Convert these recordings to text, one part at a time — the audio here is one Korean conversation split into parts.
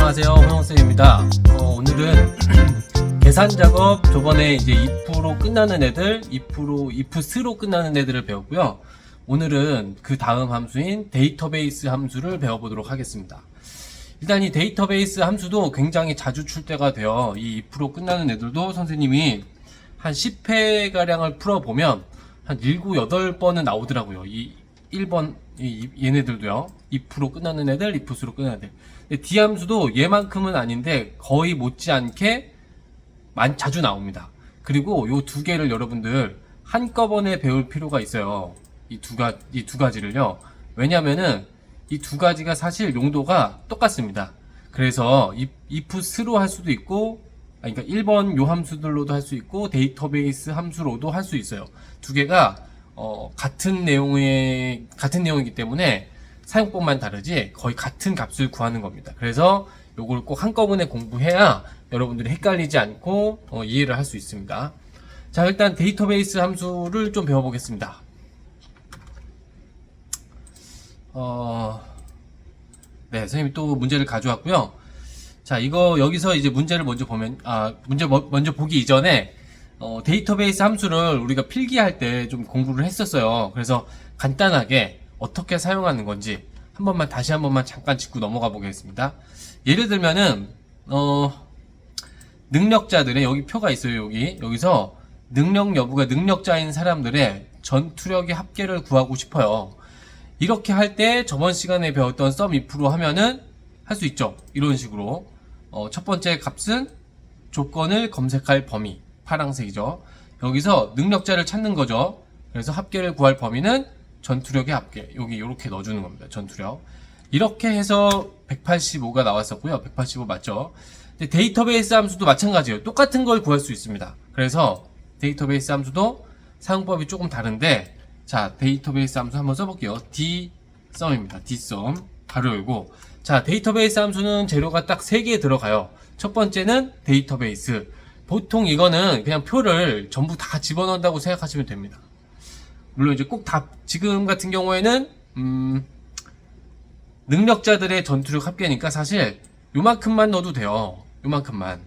안녕하세요, 홍영쌤입니다. 오늘은 계산 작업 저번에 이제 if 끝나는 애들, ifs로 끝나는 애들을 배웠고요. 오늘은 그 다음 함수인 데이터베이스 함수를 배워보도록 하겠습니다. 일단 이 데이터베이스 함수도 굉장히 자주 출제가 되어 이 if로 끝나는 애들도 선생님이 한 10회가량을 풀어보면 한 7, 8번은 나오더라고요. 이 1번, 얘네들도요. if로 끝나는 애들, ifs로 끝나는 애들. 근데 D 함수도 얘만큼은 아닌데 거의 못지않게 자주 나옵니다. 그리고 요 두 개를 여러분들 한꺼번에 배울 필요가 있어요. 이 두 가지를요. 왜냐면은 이 두 가지가 사실 용도가 똑같습니다. 그래서 ifs로 할 수도 있고, 그러니까 1번 요 함수들로도 할 수 있고, 데이터베이스 함수로도 할 수 있어요. 두 개가 같은 내용이기 때문에 사용법만 다르지 거의 같은 값을 구하는 겁니다. 그래서 요걸 꼭 한꺼번에 공부해야 여러분들이 헷갈리지 않고 이해를 할 수 있습니다. 자, 일단 데이터베이스 함수를 좀 배워보겠습니다. 네, 선생님이 또 문제를 가져왔고요. 자, 여기서 이제 문제를 먼저 보면, 문제 먼저 보기 이전에 데이터베이스 함수를 우리가 필기할 때 좀 공부를 했었어요. 그래서 간단하게 어떻게 사용하는 건지 다시 한 번만 잠깐 짚고 넘어가 보겠습니다. 예를 들면은 능력자들의 여기 표가 있어요. 여기서 능력 여부가 능력자인 사람들의 전투력의 합계를 구하고 싶어요. 이렇게 할 때 저번 시간에 배웠던 sum if로 하면은 할 수 있죠. 이런 식으로 첫 번째 값은 조건을 검색할 범위, 파란색이죠. 여기서 능력자를 찾는 거죠. 그래서 합계를 구할 범위는 전투력의 합계, 여기 이렇게 넣어주는 겁니다. 전투력. 이렇게 해서 185가 나왔었고요. 185 맞죠? 근데 데이터베이스 함수도 마찬가지예요. 똑같은 걸 구할 수 있습니다. 그래서 데이터베이스 함수도 사용법이 조금 다른데, 자, 데이터베이스 함수 한번 써볼게요. dsum입니다. dsum 가로 열고. 자, 데이터베이스 함수는 재료가 딱 3개 들어가요. 첫 번째는 데이터베이스. 보통 이거는 그냥 표를 전부 다 집어넣는다고 생각하시면 됩니다. 물론 이제 꼭 지금 같은 경우에는 능력자들의 전투력 합계니까 사실 요만큼만 넣어도 돼요. 요만큼만.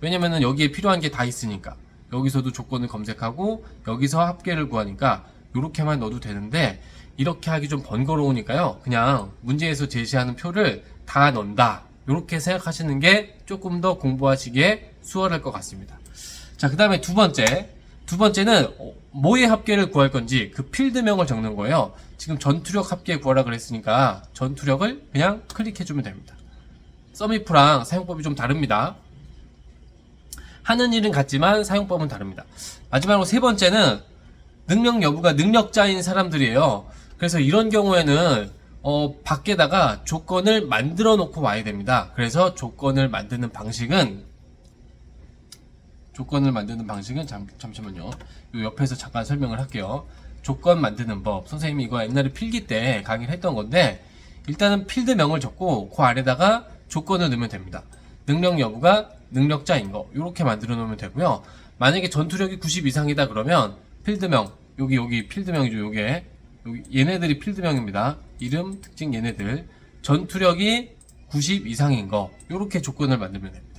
왜냐면은 여기에 필요한 게 다 있으니까. 여기서도 조건을 검색하고 여기서 합계를 구하니까 요렇게만 넣어도 되는데, 이렇게 하기 좀 번거로우니까요. 그냥 문제에서 제시하는 표를 다 넣는다. 요렇게 생각하시는 게 조금 더 공부하시기에 수월할 것 같습니다. 자, 그 다음에 두 번째는 뭐의 합계를 구할 건지 그 필드명을 적는 거예요. 지금 전투력 합계 구하라 그랬으니까 전투력을 그냥 클릭해주면 됩니다. sum if랑 사용법이 좀 다릅니다. 하는 일은 같지만 사용법은 다릅니다. 마지막으로 세 번째는 능력 여부가 능력자인 사람들이에요. 그래서 이런 경우에는 밖에다가 조건을 만들어 놓고 와야 됩니다. 그래서 조건을 만드는 방식은 잠시만요. 요 옆에서 잠깐 설명을 할게요. 조건 만드는 법. 선생님이 이거 옛날에 필기 때 강의를 했던 건데, 일단은 필드명을 적고 그 아래다가 조건을 넣으면 됩니다. 능력 여부가 능력자인 거 요렇게 만들어 놓으면 되고요. 만약에 전투력이 90 이상이다 그러면 필드명, 여기 필드명이죠. 얘네들이 필드명입니다. 이름, 특징 얘네들. 전투력이 90 이상인 거 요렇게 조건을 만들면 됩니다.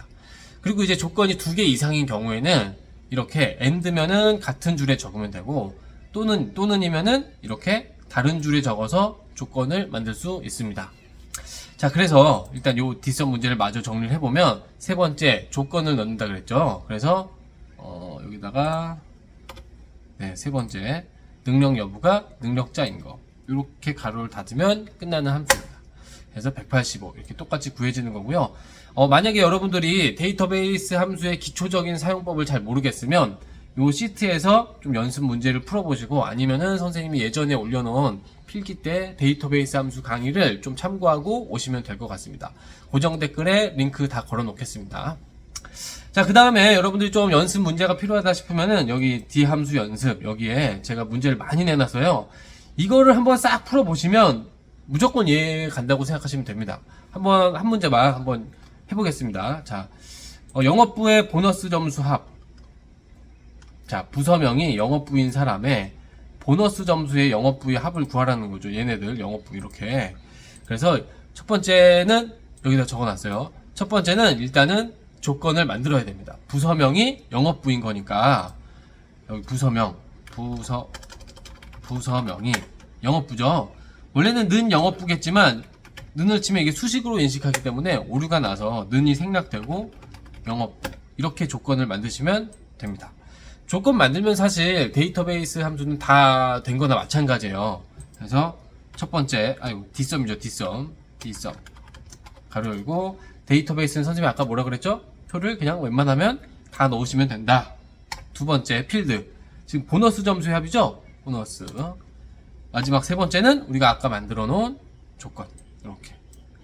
그리고 이제 조건이 2개 이상인 경우에는 이렇게 AND면은 같은 줄에 적으면 되고, 또는이면은 이렇게 다른 줄에 적어서 조건을 만들 수 있습니다. 자, 그래서 일단 요 dsum 문제를 마저 정리를 해보면, 세 번째 조건을 넣는다 그랬죠. 그래서 여기다가 세 번째 능력 여부가 능력자인 거 이렇게 가로를 닫으면 끝나는 함수입니다. 그래서 185 이렇게 똑같이 구해지는 거고요. 만약에 여러분들이 데이터베이스 함수의 기초적인 사용법을 잘 모르겠으면 요 시트에서 좀 연습 문제를 풀어보시고, 아니면은 선생님이 예전에 올려놓은 필기 때 데이터베이스 함수 강의를 좀 참고하고 오시면 될 것 같습니다. 고정 댓글에 링크 다 걸어 놓겠습니다. 자, 그 다음에 여러분들이 좀 연습 문제가 필요하다 싶으면은 여기 D 함수 연습, 여기에 제가 문제를 많이 내놨어요. 이거를 한번 싹 풀어보시면 무조건 이해 간다고 생각하시면 됩니다. 한 문제만 한번 해보겠습니다. 자, 영업부의 보너스 점수 합. 자, 부서명이 영업부인 사람의 보너스 점수의 영업부의 합을 구하라는 거죠. 얘네들 영업부 이렇게. 그래서 첫 번째는 여기다 적어놨어요. 첫 번째는 일단은 조건을 만들어야 됩니다. 부서명이 영업부인 거니까 여기 부서명이 영업부죠. 원래는 는 영업부겠지만 는을 치면 이게 수식으로 인식하기 때문에 오류가 나서 는이 생략되고 영업부 이렇게 조건을 만드시면 됩니다. 조건 만들면 사실 데이터베이스 함수는 다 된 거나 마찬가지예요. 그래서 첫 번째 dsum이죠. dsum 가로 열고 데이터베이스는 선생님이 아까 뭐라 그랬죠? 표를 그냥 웬만하면 다 넣으시면 된다. 두 번째 필드 지금 보너스 점수의 합이죠? 보너스. 마지막 세 번째는 우리가 아까 만들어 놓은 조건 이렇게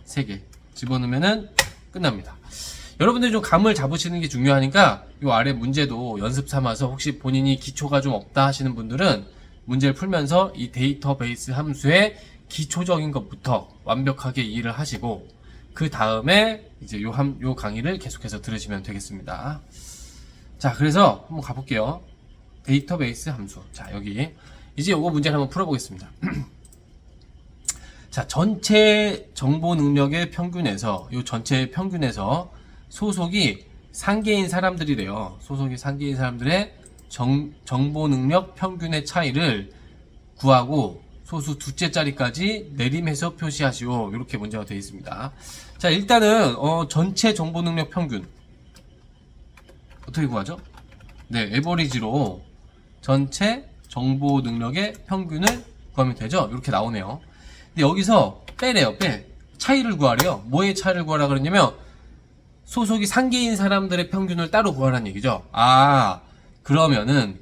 3개 집어넣으면은 끝납니다. 여러분들이 좀 감을 잡으시는 게 중요하니까 이 아래 문제도 연습 삼아서 혹시 본인이 기초가 좀 없다 하시는 분들은 문제를 풀면서 이 데이터베이스 함수의 기초적인 것부터 완벽하게 이해를 하시고 그 다음에 이제 요 강의를 계속해서 들으시면 되겠습니다. 자, 그래서 한번 가볼게요. 데이터베이스 함수. 자, 여기 이제 요거 문제를 한번 풀어보겠습니다. 자, 전체 정보 능력의 평균에서 요 전체 평균에서 소속이 상계인 사람들이래요. 소속이 상계인 사람들의 정보 능력 평균의 차이를 구하고 소수 두째 자리까지 내림해서 표시하시오. 이렇게 문제가 되어 있습니다. 자, 일단은 전체 정보 능력 평균 어떻게 구하죠? 네, 에버리지로 전체 정보 능력의 평균을 구하면 되죠. 이렇게 나오네요. 근데 여기서 빼래요. 차이를 구하래요. 뭐의 차이를 구하라 그랬냐면 소속이 상계인 사람들의 평균을 따로 구하라는 얘기죠. 아, 그러면은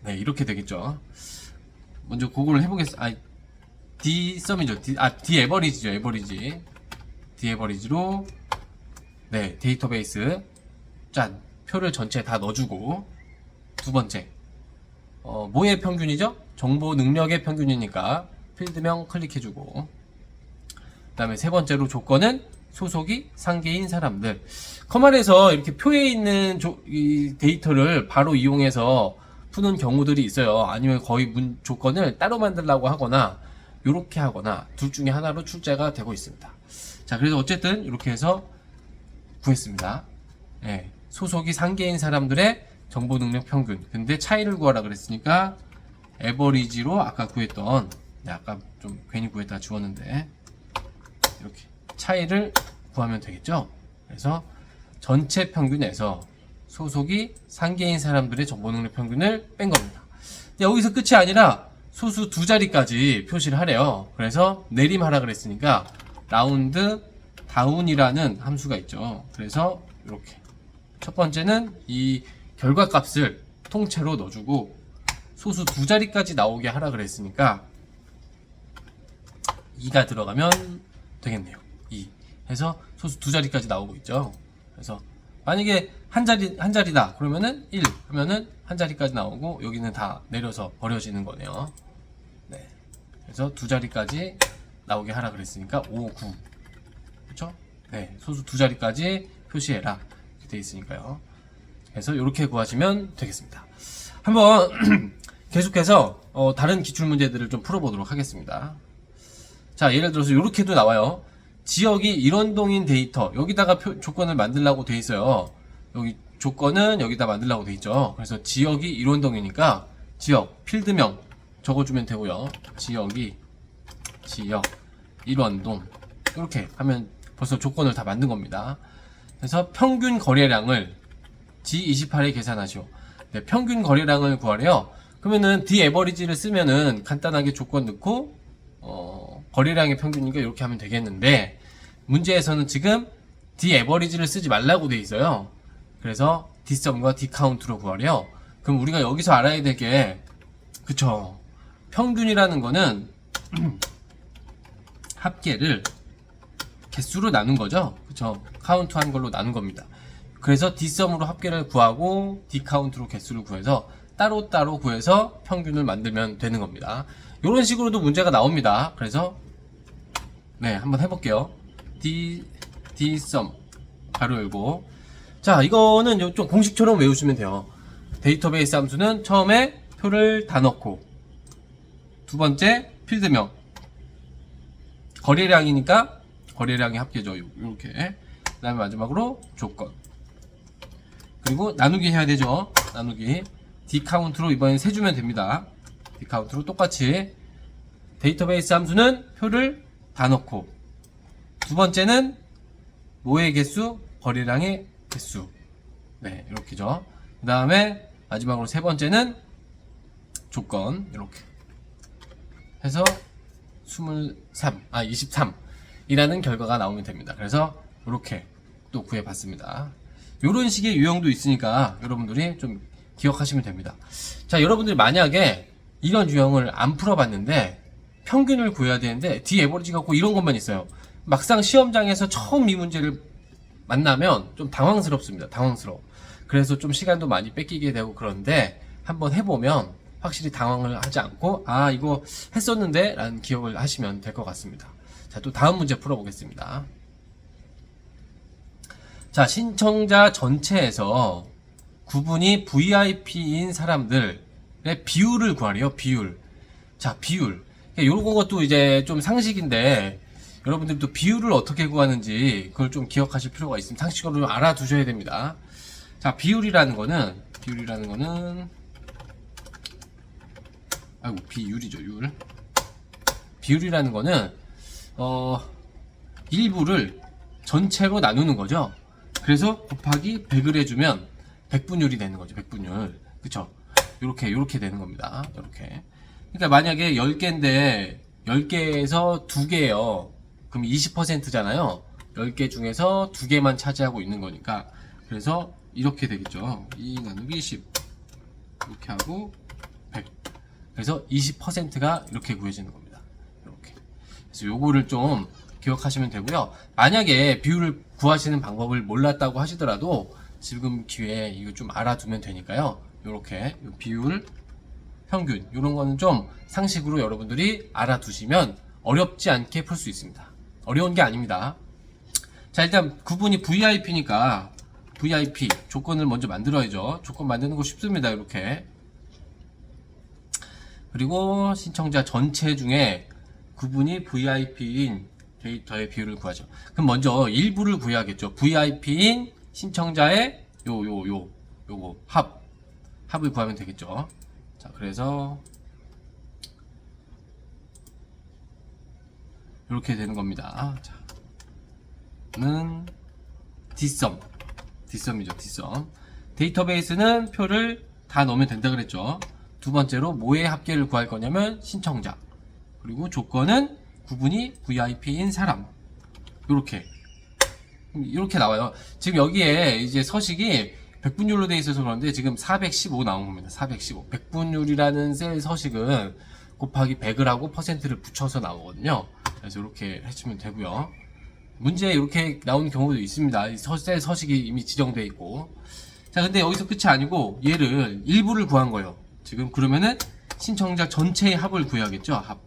네, 이렇게 되겠죠. 먼저 그걸 해보겠습니다. dsum이죠. dAverage죠. dAverage로 네, 데이터베이스 짠 표를 전체 다 넣어주고 두 번째 뭐의 평균이죠? 정보 능력의 평균이니까 필드명 클릭해주고 그 다음에 세 번째로 조건은 소속이 상계인 사람들. 커말에서 이렇게 표에 있는 이 데이터를 바로 이용해서 푸는 경우들이 있어요. 아니면 거의 조건을 따로 만들려고 하거나 이렇게 하거나 둘 중에 하나로 출제가 되고 있습니다. 자, 그래서 어쨌든 이렇게 해서 구했습니다. 네, 소속이 상계인 사람들의 정보 능력 평균. 근데 차이를 구하라 그랬으니까 에버리지로 아까 구했던 아까 좀 괜히 구했다가 지웠는데 이렇게 차이를 구하면 되겠죠. 그래서 전체 평균에서 소속이 상계인 사람들의 정보 능력 평균을 뺀 겁니다. 근데 여기서 끝이 아니라 소수 두 자리까지 표시를 하래요. 그래서 내림하라 그랬으니까 라운드 다운이라는 함수가 있죠. 그래서 이렇게 첫 번째는 이 결과값을 통째로 넣어주고 소수 두 자리까지 나오게 하라 그랬으니까 2가 들어가면 되겠네요. 2 해서 소수 두 자리까지 나오고 있죠. 그래서 만약에 한 자리다 그러면은 1 하면은 한 자리까지 나오고 여기는 다 내려서 버려지는 거네요. 네. 그래서 두 자리까지 나오게 하라 그랬으니까 5, 9 그렇죠? 네. 소수 두 자리까지 표시해라 이렇게 돼 있으니까요. 그래서 이렇게 구하시면 되겠습니다. 한번 계속해서 다른 기출 문제들을 좀 풀어보도록 하겠습니다. 자, 예를 들어서 이렇게도 나와요. 지역이 일원동인 데이터 여기다가 조건을 만들라고 돼 있어요. 여기 조건은 여기다 만들라고 돼 있죠. 그래서 지역이 일원동이니까 지역 필드명 적어주면 되고요. 지역 일원동 이렇게 하면 벌써 조건을 다 만든 겁니다. 그래서 평균 거래량을 G28에 계산하시오. 네, 평균 거래량을 구하래요. 그러면은 dAverage를 쓰면은 간단하게 조건 넣고 거래량의 평균이니까 이렇게 하면 되겠는데 문제에서는 지금 dAverage를 쓰지 말라고 돼 있어요. 그래서 dsum과 dcount로 구하래요. 그럼 우리가 여기서 알아야 될 게 그쵸, 평균이라는 거는 합계를 개수로 나눈 거죠. 그쵸, 카운트한 걸로 나눈 겁니다. 그래서 dsum으로 합계를 구하고 dcount로 개수를 구해서 따로따로 구해서 평균을 만들면 되는 겁니다. 이런 식으로도 문제가 나옵니다. 그래서 네, 한번 해볼게요. dsum 가로 열고 자, 이거는 좀 공식처럼 외우시면 돼요. 데이터베이스 함수는 처음에 표를 다 넣고 두 번째 필드명 거래량이니까 거래량의 합계죠. 요렇게. 그 다음에 마지막으로 조건. 그리고 나누기 해야 되죠. 나누기. dCount로 이번엔 세주면 됩니다. dCount로 똑같이 데이터베이스 함수는 표를 다 넣고, 두 번째는 모의 개수, 거래량의 개수. 네, 이렇게죠. 그 다음에 마지막으로 세 번째는 조건. 이렇게 해서 23 이라는 결과가 나오면 됩니다. 그래서 이렇게 또 구해봤습니다. 이런 식의 유형도 있으니까 여러분들이 좀 기억하시면 됩니다. 자, 여러분들이 만약에 이런 유형을 안 풀어봤는데 평균을 구해야 되는데 디에버리지 갖고 이런 것만 있어요. 막상 시험장에서 처음 이 문제를 만나면 좀 당황스럽습니다. 당황스러워. 그래서 좀 시간도 많이 뺏기게 되고 그런데 한번 해보면 확실히 당황을 하지 않고 아 이거 했었는데 라는 기억을 하시면 될 것 같습니다. 자, 또 다음 문제 풀어보겠습니다. 자, 신청자 전체에서 구분이 VIP인 사람들의 비율을 구하래요. 비율. 자, 비율. 요런 것도 이제 좀 상식인데 여러분들도 비율을 어떻게 구하는지 그걸 좀 기억하실 필요가 있습니다. 상식으로 좀 알아두셔야 됩니다. 자, 비율이라는 거는 아이고, 비율이죠, 율. 비율이라는 거는 일부를 전체로 나누는 거죠. 그래서 곱하기 100을 해주면 100분율이 되는 거죠. 100분율. 그쵸? 요렇게 되는 겁니다. 요렇게. 그러니까 만약에 10개인데 10개에서 2개예요. 그럼 20%잖아요. 10개 중에서 2개만 차지하고 있는 거니까. 그래서 이렇게 되겠죠. 2 나누기 10 이렇게 하고 100. 그래서 20%가 이렇게 구해지는 겁니다. 이렇게. 그래서 요거를 좀 기억하시면 되고요. 만약에 비율을 구하시는 방법을 몰랐다고 하시더라도 지금 기회에 이거 좀 알아두면 되니까요. 요렇게 비율, 평균 이런 거는 좀 상식으로 여러분들이 알아두시면 어렵지 않게 풀 수 있습니다. 어려운 게 아닙니다. 자, 일단 구분이 VIP니까 VIP 조건을 먼저 만들어야죠. 조건 만드는 거 쉽습니다. 이렇게. 그리고 신청자 전체 중에 구분이 VIP인 데이터의 비율을 구하죠. 그럼 먼저 일부를 구해야겠죠. VIP인 신청자의 요거 합을 구하면 되겠죠. 자, 그래서 이렇게 되는 겁니다. 자, 는 뒷섬이죠. 뒷섬. 데이터베이스는 표를 다 넣으면 된다 그랬죠. 두 번째로 뭐의 합계를 구할 거냐면 신청자. 그리고 조건은 구분이 VIP인 사람. 이렇게 나와요. 지금 여기에 이제 서식이 100분율로 되어 있어서 그런데 지금 415 나온 겁니다. 415. 100분율이라는 셀 서식은 곱하기 100을 하고 퍼센트를 붙여서 나오거든요. 그래서 이렇게 해주면 되고요. 문제에 이렇게 나오는 경우도 있습니다. 셀 서식이 이미 지정되어 있고. 자, 근데 여기서 끝이 아니고 얘를 일부를 구한 거예요. 지금 그러면은 신청자 전체의 합을 구해야겠죠. 합.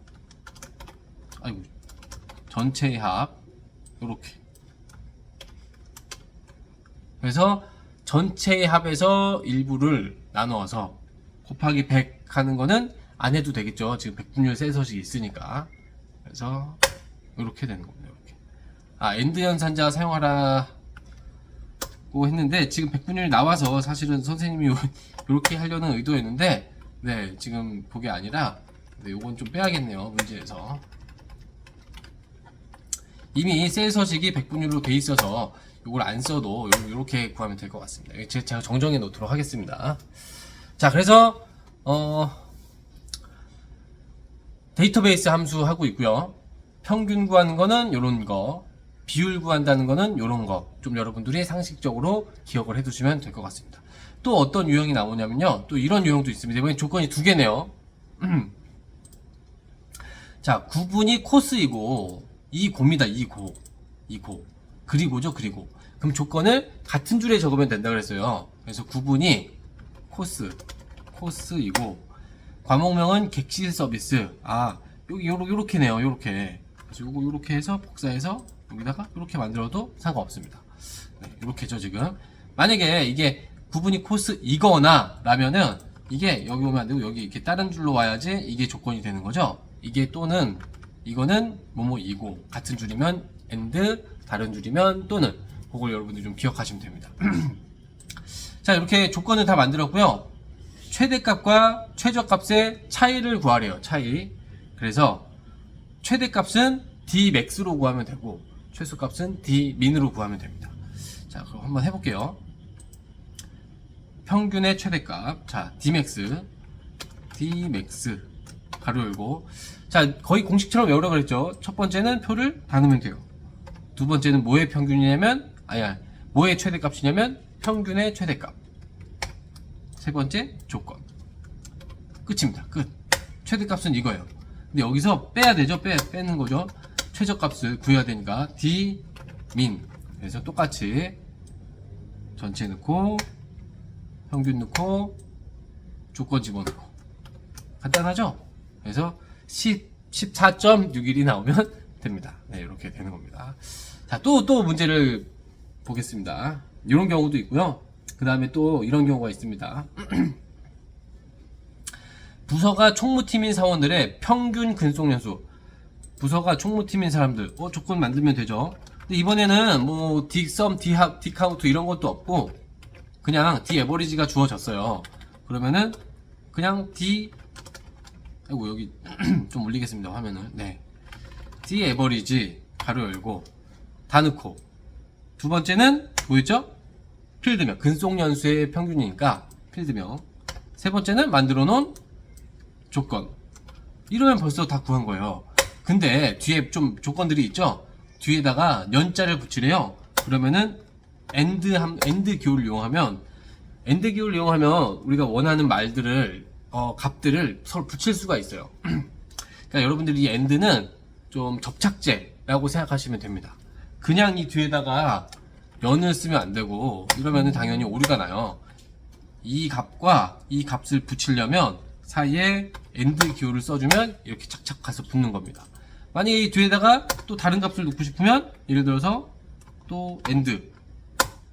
아이고. 전체의 합. 요렇게. 그래서 전체의 합에서 일부를 나누어서 곱하기 100 하는 거는 안 해도 되겠죠. 지금 100분율 셀 서식이 있으니까. 그래서 이렇게 되는 겁니다. 이렇게. 아, 엔드 연산자 사용하라고 했는데 지금 100분율이 나와서 사실은 선생님이 이렇게 하려는 의도였는데 네, 지금 그게 아니라 네, 요건 좀 빼야겠네요. 문제에서. 이미 셀 서식이 100분율로 돼 있어서 요걸 안 써도 요렇게 구하면 될 것 같습니다. 제가 정정해 놓도록 하겠습니다. 자, 그래서 데이터베이스 함수 하고 있고요. 평균 구하는 거는 요런 거, 비율 구한다는 거는 요런 거 좀 여러분들이 상식적으로 기억을 해 두시면 될 것 같습니다. 또 어떤 유형이 나오냐면요. 또 이런 유형도 있습니다. 이번엔 조건이 두 개네요. 자, 구분이 코스이고 이고입니다. 이고. 그리고죠. 그리고. 그럼 조건을 같은 줄에 적으면 된다 그랬어요. 그래서 구분이 코스이고 과목명은 객실 서비스. 아, 요렇게네요. 요렇게. 그래서 요렇게 해서 복사해서 여기다가 요렇게 만들어도 상관없습니다. 네, 요렇게죠, 지금. 만약에 이게 구분이 코스이거나 라면은 이게 여기 오면 안 되고 여기 이렇게 다른 줄로 와야지 이게 조건이 되는 거죠. 이게 또는 이거는 뭐뭐이고 같은 줄이면 and 다른 줄이면 또는, 그걸 여러분들이 좀 기억하시면 됩니다. 자, 이렇게 조건을 다 만들었고요. 최대값과 최저값의 차이를 구하래요. 차이. 그래서 최대값은 dmax로 구하면 되고 최소값은 dmin으로 구하면 됩니다. 자, 그럼 한번 해볼게요. 평균의 최대값, 자, dmax 가로 열고, 자, 거의 공식처럼 외우라 그랬죠. 첫 번째는 표를 다 넣으면 돼요. 두 번째는 뭐의 평균이냐면, 뭐의 최대값이냐면 평균의 최대값. 세 번째 조건. 끝입니다. 끝. 최대값은 이거예요. 근데 여기서 빼야 되죠. 빼는 거죠. 최저값을 구해야 되니까 dmin. 그래서 똑같이 전체 넣고 평균 넣고 조건 집어넣고, 간단하죠? 그래서 14.61이 나오면 됩니다. 네, 이렇게 되는 겁니다. 자, 또 문제를 보겠습니다. 이런 경우도 있고요. 그 다음에 또 이런 경우가 있습니다. 부서가 총무팀인 사원들의 평균 근속연수. 부서가 총무팀인 사람들, 조건 만들면 되죠. 근데 이번에는 뭐 딕썸, 디카운트 이런 것도 없고 그냥 디에버리지가 주어졌어요. 그러면은 그냥 아이고, 여기 좀 올리겠습니다, 화면을. 네, 디에버리지 가로 열고 다 넣고, 두 번째는 뭐였죠? 필드명, 근속연수의 평균이니까 필드명. 세 번째는 만들어 놓은 조건. 이러면 벌써 다 구한 거예요. 근데 뒤에 좀 조건들이 있죠? 뒤에다가 연자를 붙이래요. 그러면은 and 기호를 이용하면 우리가 원하는 말들을, 값들을 서로 붙일 수가 있어요. 그러니까 여러분들이 이 and는 좀 접착제라고 생각하시면 됩니다. 그냥 이 뒤에다가 연을 쓰면 안 되고, 이러면은 당연히 오류가 나요. 이 값과 이 값을 붙이려면 사이에 and 기호를 써주면 이렇게 착착 가서 붙는 겁니다. 만약에 이 뒤에다가 또 다른 값을 넣고 싶으면, 예를 들어서 또 and,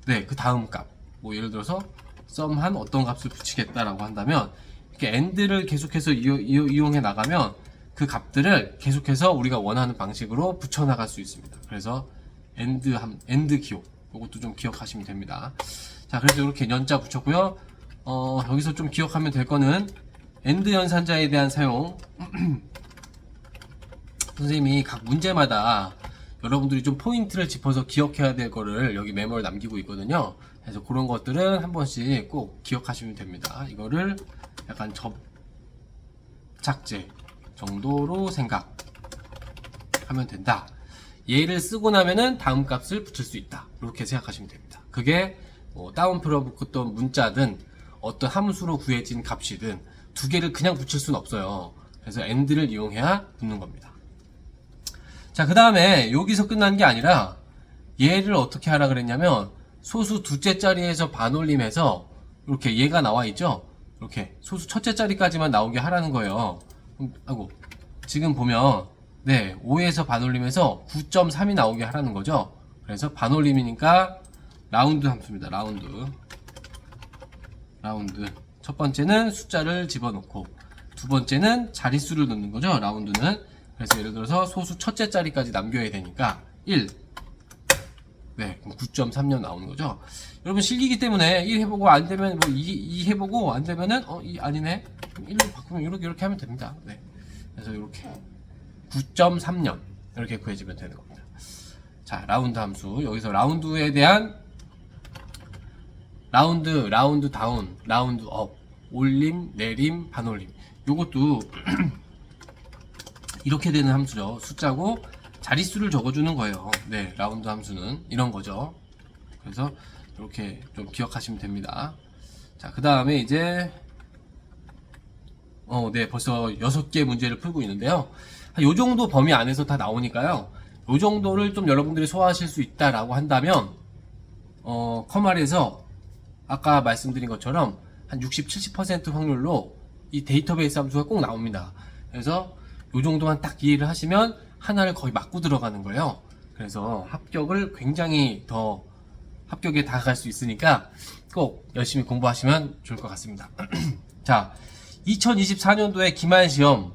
네, 그 다음 값, 뭐 예를 들어서 sum한 어떤 값을 붙이겠다라고 한다면, 이렇게 and를 계속해서 이용해 나가면 그 값들을 계속해서 우리가 원하는 방식으로 붙여나갈 수 있습니다. 그래서 and 기호, 이것도 좀 기억하시면 됩니다. 자, 그래서 이렇게 연자 붙였고요. 여기서 좀 기억하면 될 거는 and 연산자에 대한 사용. 선생님이 각 문제마다 여러분들이 좀 포인트를 짚어서 기억해야 될 거를 여기 메모를 남기고 있거든요. 그래서 그런 것들은 한 번씩 꼭 기억하시면 됩니다. 이거를 약간 접착제 정도로 생각하면 된다. 얘를 쓰고 나면은 다음 값을 붙일 수 있다. 이렇게 생각하시면 됩니다. 그게 다운표로 묶었던 문자든 어떤 함수로 구해진 값이든 두 개를 그냥 붙일 수는 없어요. 그래서 and를 이용해야 붙는 겁니다. 자, 그 다음에 여기서 끝난 게 아니라 얘를 어떻게 하라 그랬냐면, 소수 둘째 자리에서 반올림해서 이렇게 얘가 나와 있죠? 이렇게 소수 첫째 자리까지만 나오게 하라는 거예요. 아이고, 지금 보면 네, 5에서 반올림해서 9.3이 나오게 하라는 거죠. 그래서 반올림이니까 라운드 함수입니다. 라운드. 첫 번째는 숫자를 집어넣고, 두 번째는 자릿수를 넣는 거죠, 라운드는. 그래서 예를 들어서 소수 첫째 자리까지 남겨야 되니까 1. 네, 그럼 9.3년 나오는 거죠. 여러분 실기이기 때문에 1 해보고 안 되면 뭐 2 해보고 안 되면은 2 아니네. 1로 바꾸면 이렇게 하면 됩니다. 네. 그래서 이렇게 9.3년 이렇게 구해지면 되는 겁니다. 자, 라운드 함수. 여기서 라운드에 대한 라운드 다운, 라운드 업, 올림, 내림, 반올림. 요것도 이렇게 되는 함수죠. 숫자고 자릿수를 적어주는 거예요. 네, 라운드 함수는 이런 거죠. 그래서 이렇게 좀 기억하시면 됩니다. 자, 그 다음에 이제 네, 벌써 6개 문제를 풀고 있는데요. 요 정도 범위 안에서 다 나오니까요. 요 정도를 좀 여러분들이 소화하실 수 있다라고 한다면 컴알에서 아까 말씀드린 것처럼 한 60, 70% 확률로 이 데이터베이스 함수가 꼭 나옵니다. 그래서 요 정도만 딱 이해를 하시면 하나를 거의 맞고 들어가는 거예요. 그래서 합격을 굉장히 더 합격에 다가갈 수 있으니까 꼭 열심히 공부하시면 좋을 것 같습니다. 자, 2024년도에 기말 시험,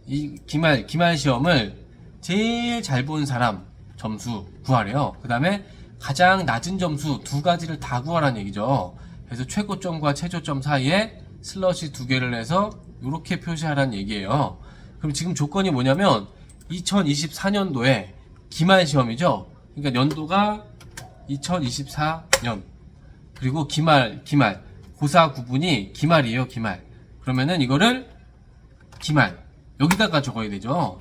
이 기말 시험을 제일 잘 본 사람 점수 구하래요. 그 다음에 가장 낮은 점수 두 가지를 다 구하라는 얘기죠. 그래서 최고점과 최저점 사이에 슬러시 두 개를 내서 이렇게 표시하라는 얘기예요. 그럼 지금 조건이 뭐냐면 2024년도에 기말 시험이죠. 그러니까 연도가 2024년 그리고 기말 고사 구분이 기말이에요. 기말. 그러면은 이거를 기말 여기다가 적어야 되죠.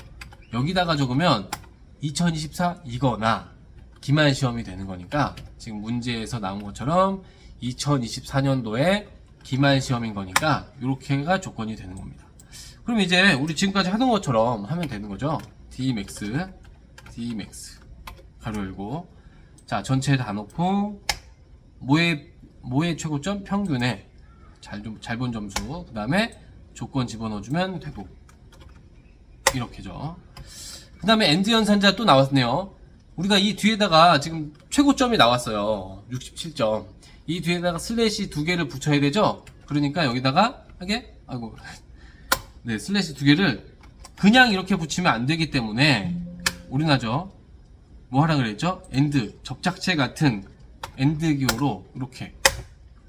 여기다가 적으면 2024 이거나 기말 시험이 되는 거니까 지금 문제에서 나온 것처럼 2024년도에 기말 시험인 거니까 이렇게가 조건이 되는 겁니다. 그럼 이제 우리 지금까지 하던 것처럼 하면 되는 거죠. dmax 가로 열고 자 전체 다 놓고 모의 최고점 평균에 잘 본 점수 그 다음에 조건 집어넣어주면 되고 이렇게죠. 그 다음에 엔드 연산자 또 나왔네요. 우리가 이 뒤에다가 지금 최고점이 나왔어요. 67점. 이 뒤에다가 슬래시 두 개를 붙여야 되죠. 그러니까 여기다가 네, 슬래시 두 개를 그냥 이렇게 붙이면 안 되기 때문에 우리는 하죠. 뭐 하라 그랬죠? 엔드 접착체 같은 엔드 기호로 이렇게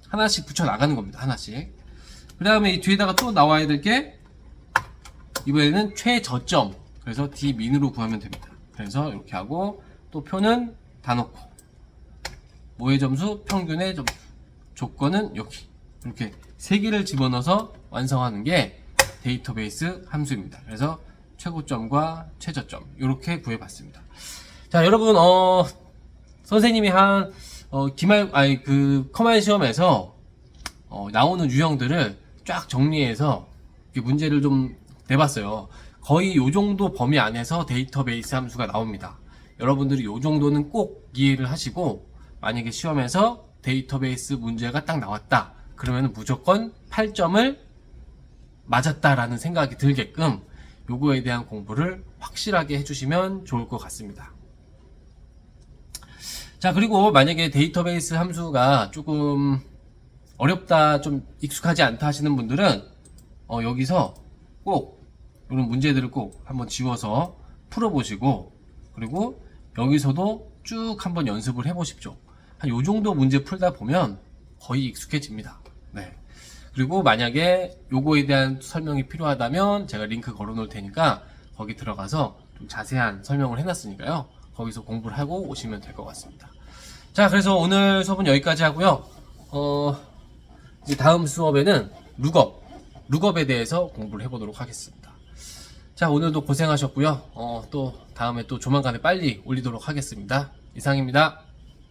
하나씩 붙여 나가는 겁니다. 하나씩. 그 다음에 이 뒤에다가 또 나와야 될 게 이번에는 최저점. 그래서 D민으로 구하면 됩니다. 그래서 이렇게 하고 또 표는 다 넣고 모의 점수, 평균의 점수, 조건은 여기 이렇게 세 개를 집어넣어서 완성하는 게 데이터베이스 함수입니다. 그래서 최고점과 최저점 이렇게 구해봤습니다. 자 여러분 선생님이 한 커말 시험에서 나오는 유형들을 쫙 정리해서 문제를 좀 내봤어요. 거의 요 정도 범위 안에서 데이터베이스 함수가 나옵니다. 여러분들이 요 정도는 꼭 이해를 하시고 만약에 시험에서 데이터베이스 문제가 딱 나왔다 그러면 무조건 8점을 맞았다라는 생각이 들게끔 요거에 대한 공부를 확실하게 해주시면 좋을 것 같습니다. 자 그리고 만약에 데이터베이스 함수가 조금 어렵다 좀 익숙하지 않다 하시는 분들은 여기서 꼭 이런 문제들을 꼭 한번 지워서 풀어보시고 그리고 여기서도 쭉 한번 연습을 해보십시오. 한 요 정도 문제 풀다 보면 거의 익숙해집니다. 네. 그리고 만약에 요거에 대한 설명이 필요하다면 제가 링크 걸어 놓을 테니까 거기 들어가서 좀 자세한 설명을 해놨으니까요. 거기서 공부를 하고 오시면 될 것 같습니다. 자, 그래서 오늘 수업은 여기까지 하고요. 이제 다음 수업에는 룩업에 대해서 공부를 해보도록 하겠습니다. 자, 오늘도 고생하셨고요. 또 다음에 또 조만간에 빨리 올리도록 하겠습니다. 이상입니다.